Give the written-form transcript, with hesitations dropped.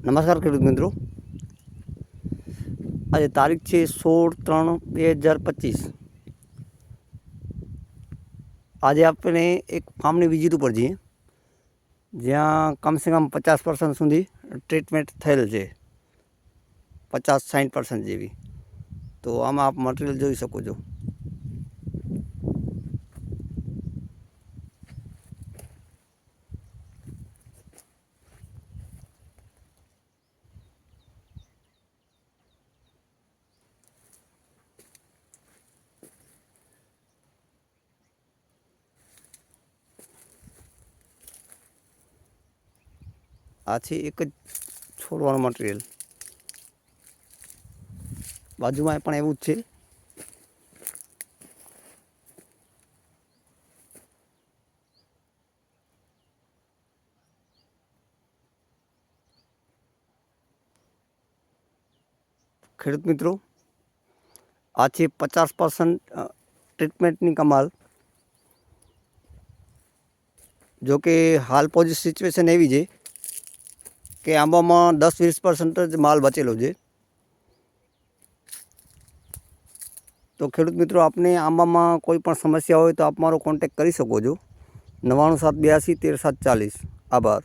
નમસ્કાર ખેડૂત મિત્રો, આજે તારીખ છે 16/3/2025। આજે આપણે એક ફાર્મની વિઝિટ ઉપર જઈએ જ્યાં કમસે કમ 50% સુધી ટ્રીટમેન્ટ થયેલ છે, 50-60% જેવી। તો આમાં આપ મટીરિયલ જોઈ શકો છો। આ છે એક જ છોડવાનું મટીરિયલ, બાજુમાં પણ એવું જ છે। ખેડૂત મિત્રો, આ છે 50% ટ્રીટમેન્ટની કમાલ। જો કે હાલ પોઝિટિવ સિચ્યુએશન એવી છે કે આંબામાં 10-20% જ માલ બચેલો છે। તો ખેડૂત મિત્રો, આપને આંબામાં કોઈ પણ સમસ્યા હોય તો આપ મારો કોન્ટેક્ટ કરી શકો છો, 9782 13 740। આભાર।